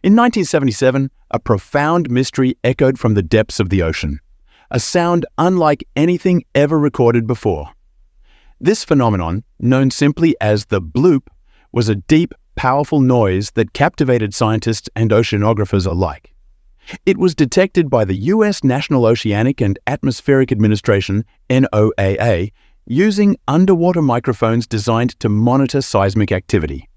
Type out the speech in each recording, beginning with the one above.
In 1977, a profound mystery echoed from the depths of the ocean, a sound unlike anything ever recorded before. This phenomenon, known simply as the bloop, was a deep, powerful noise that captivated scientists and oceanographers alike. It was detected by the U.S. National Oceanic and Atmospheric Administration, NOAA, using underwater microphones designed to monitor seismic activity.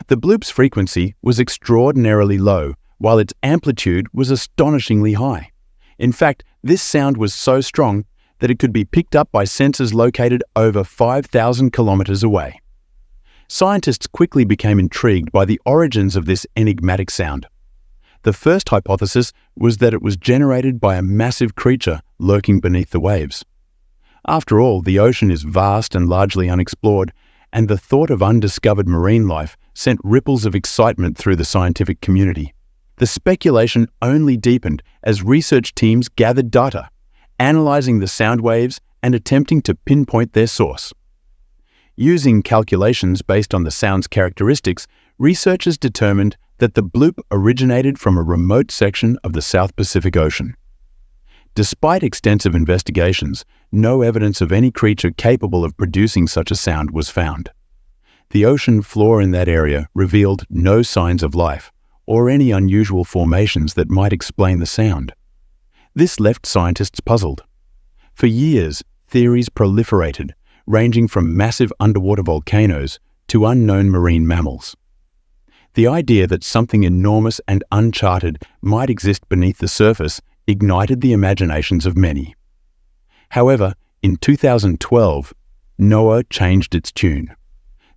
The bloop's frequency was extraordinarily low, while its amplitude was astonishingly high. In fact, this sound was so strong that it could be picked up by sensors located over 5,000 kilometers away. Scientists quickly became intrigued by the origins of this enigmatic sound. The first hypothesis was that it was generated by a massive creature lurking beneath the waves. After all, the ocean is vast and largely unexplored, and the thought of undiscovered marine life sent ripples of excitement through the scientific community. The speculation only deepened as research teams gathered data, analyzing the sound waves and attempting to pinpoint their source. Using calculations based on the sound's characteristics, researchers determined that the bloop originated from a remote section of the South Pacific Ocean. Despite extensive investigations, no evidence of any creature capable of producing such a sound was found. The ocean floor in that area revealed no signs of life or any unusual formations that might explain the sound. This left scientists puzzled. For years, theories proliferated, ranging from massive underwater volcanoes to unknown marine mammals. The idea that something enormous and uncharted might exist beneath the surface ignited the imaginations of many. However, in 2012, NOAA changed its tune.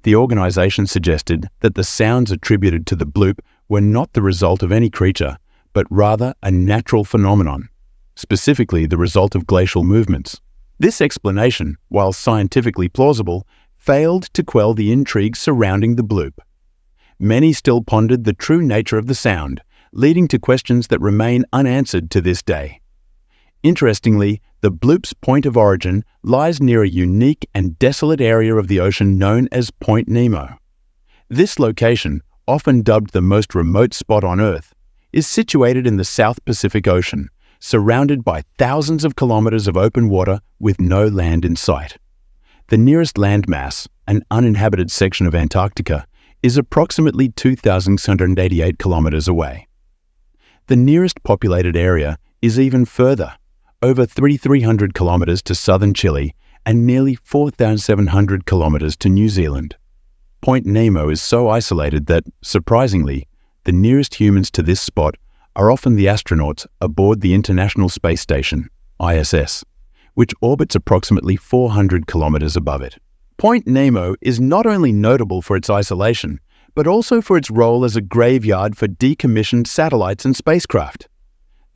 The organization suggested that the sounds attributed to the bloop were not the result of any creature, but rather a natural phenomenon, specifically the result of glacial movements. This explanation, while scientifically plausible, failed to quell the intrigue surrounding the bloop. Many still pondered the true nature of the sound, leading to questions that remain unanswered to this day. Interestingly, the bloop's point of origin lies near a unique and desolate area of the ocean known as Point Nemo. This location, often dubbed the most remote spot on Earth, is situated in the South Pacific Ocean, surrounded by thousands of kilometers of open water with no land in sight. The nearest landmass, an uninhabited section of Antarctica, is approximately 2,688 kilometers away. The nearest populated area is even further, over 3,300 kilometers to southern Chile and nearly 4,700 kilometers to New Zealand. Point Nemo is so isolated that, surprisingly, the nearest humans to this spot are often the astronauts aboard the International Space Station, ISS, which orbits approximately 400 kilometers above it. Point Nemo is not only notable for its isolation, but also for its role as a graveyard for decommissioned satellites and spacecraft.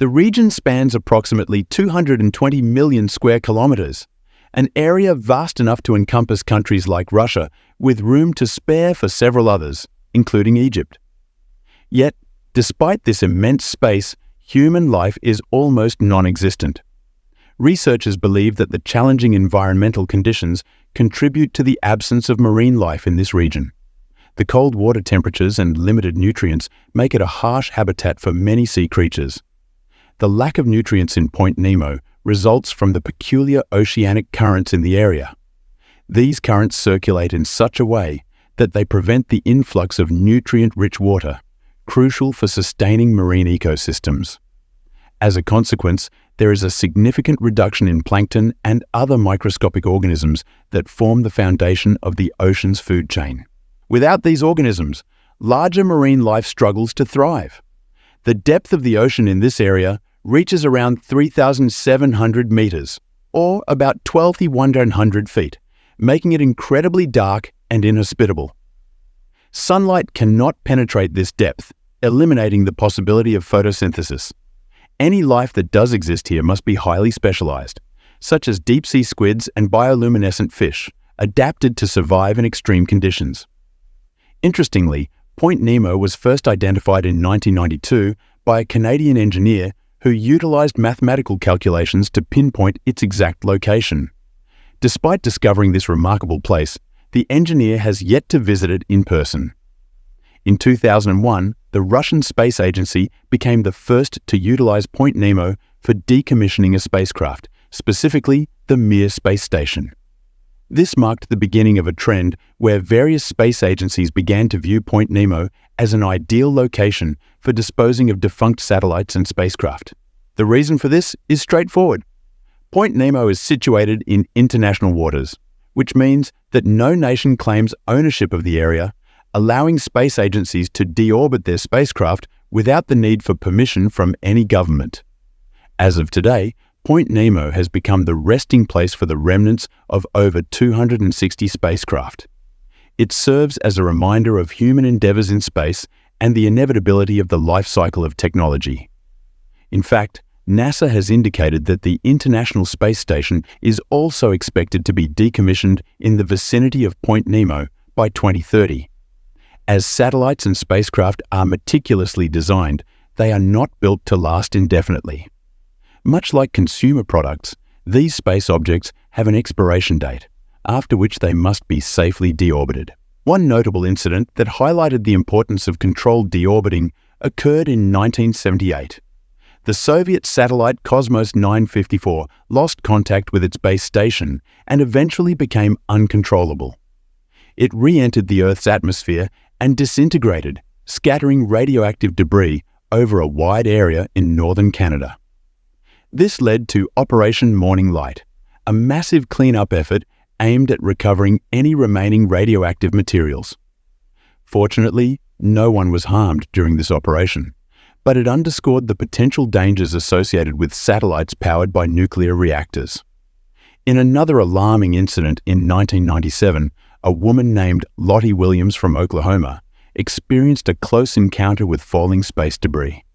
The region spans approximately 220 million square kilometers, an area vast enough to encompass countries like Russia, with room to spare for several others, including Egypt. Yet, despite this immense space, human life is almost non-existent. Researchers believe that the challenging environmental conditions contribute to the absence of marine life in this region. The cold water temperatures and limited nutrients make it a harsh habitat for many sea creatures. The lack of nutrients in Point Nemo results from the peculiar oceanic currents in the area. These currents circulate in such a way that they prevent the influx of nutrient-rich water, crucial for sustaining marine ecosystems. As a consequence, there is a significant reduction in plankton and other microscopic organisms that form the foundation of the ocean's food chain. Without these organisms, larger marine life struggles to thrive. The depth of the ocean in this area reaches around 3,700 meters, or about 12,100 feet, making it incredibly dark and inhospitable. Sunlight cannot penetrate this depth, eliminating the possibility of photosynthesis. Any life that does exist here must be highly specialized, such as deep-sea squids and bioluminescent fish, adapted to survive in extreme conditions. Interestingly, Point Nemo was first identified in 1992 by a Canadian engineer who utilized mathematical calculations to pinpoint its exact location. Despite discovering this remarkable place, the engineer has yet to visit it in person. In 2001, the Russian Space Agency became the first to utilize Point Nemo for decommissioning a spacecraft, specifically the Mir space station. This marked the beginning of a trend where various space agencies began to view Point Nemo as an ideal location for disposing of defunct satellites and spacecraft. The reason for this is straightforward. Point Nemo is situated in international waters, which means that no nation claims ownership of the area, allowing space agencies to deorbit their spacecraft without the need for permission from any government. As of today, Point Nemo has become the resting place for the remnants of over 260 spacecraft. It serves as a reminder of human endeavors in space and the inevitability of the life cycle of technology. In fact, NASA has indicated that the International Space Station is also expected to be decommissioned in the vicinity of Point Nemo by 2030. As satellites and spacecraft are meticulously designed, they are not built to last indefinitely. Much like consumer products, these space objects have an expiration date, after which they must be safely deorbited. One notable incident that highlighted the importance of controlled deorbiting occurred in 1978. The Soviet satellite Cosmos 954 lost contact with its base station and eventually became uncontrollable. It re-entered the Earth's atmosphere and disintegrated, scattering radioactive debris over a wide area in northern Canada. This led to Operation Morning Light, a massive cleanup effort aimed at recovering any remaining radioactive materials. Fortunately, no one was harmed during this operation, but it underscored the potential dangers associated with satellites powered by nuclear reactors. In another alarming incident in 1997, a woman named Lottie Williams from Oklahoma experienced a close encounter with falling space debris.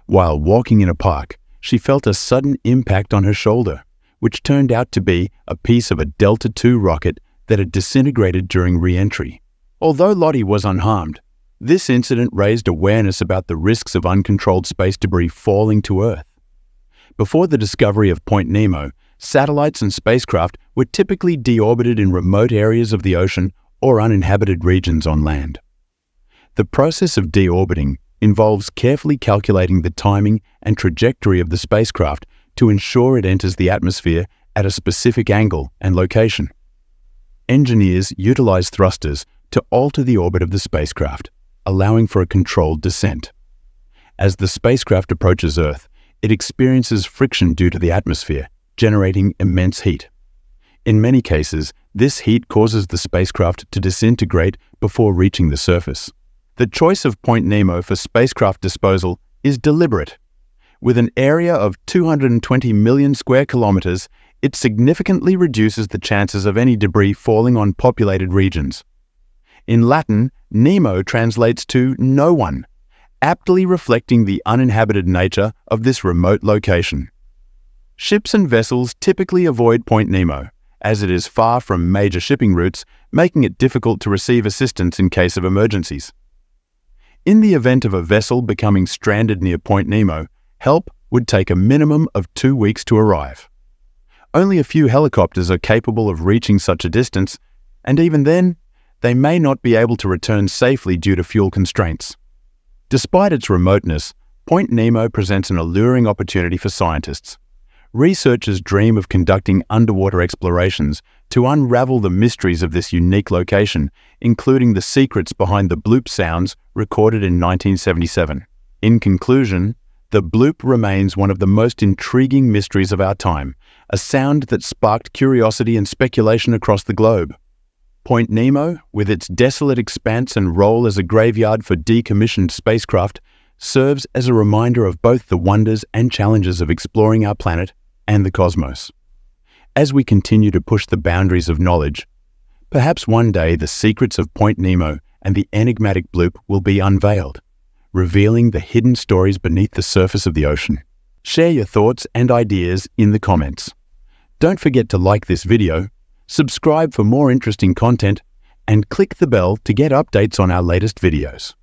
While walking in a park, she felt a sudden impact on her shoulder, which turned out to be a piece of a Delta II rocket that had disintegrated during re-entry. Although Lottie was unharmed, this incident raised awareness about the risks of uncontrolled space debris falling to Earth. Before the discovery of Point Nemo, satellites and spacecraft were typically deorbited in remote areas of the ocean or uninhabited regions on land. The process of deorbiting involves carefully calculating the timing and trajectory of the spacecraft to ensure it enters the atmosphere at a specific angle and location. Engineers utilize thrusters to alter the orbit of the spacecraft, allowing for a controlled descent. As the spacecraft approaches Earth, it experiences friction due to the atmosphere, generating immense heat. In many cases, this heat causes the spacecraft to disintegrate before reaching the surface. The choice of Point Nemo for spacecraft disposal is deliberate. With an area of 220 million square kilometers, it significantly reduces the chances of any debris falling on populated regions. In Latin, Nemo translates to no one, aptly reflecting the uninhabited nature of this remote location. Ships and vessels typically avoid Point Nemo, as it is far from major shipping routes, making it difficult to receive assistance in case of emergencies. In the event of a vessel becoming stranded near Point Nemo, help would take a minimum of 2 weeks to arrive. Only a few helicopters are capable of reaching such a distance, and even then, they may not be able to return safely due to fuel constraints. Despite its remoteness, Point Nemo presents an alluring opportunity for scientists. Researchers dream of conducting underwater explorations to unravel the mysteries of this unique location, including the secrets behind the bloop sounds recorded in 1977. In conclusion, the bloop remains one of the most intriguing mysteries of our time, a sound that sparked curiosity and speculation across the globe. Point Nemo, with its desolate expanse and role as a graveyard for decommissioned spacecraft, serves as a reminder of both the wonders and challenges of exploring our planet and the cosmos. As we continue to push the boundaries of knowledge, perhaps one day the secrets of Point Nemo and the enigmatic bloop will be unveiled, revealing the hidden stories beneath the surface of the ocean. Share your thoughts and ideas in the comments. Don't forget to like this video, subscribe for more interesting content, and click the bell to get updates on our latest videos.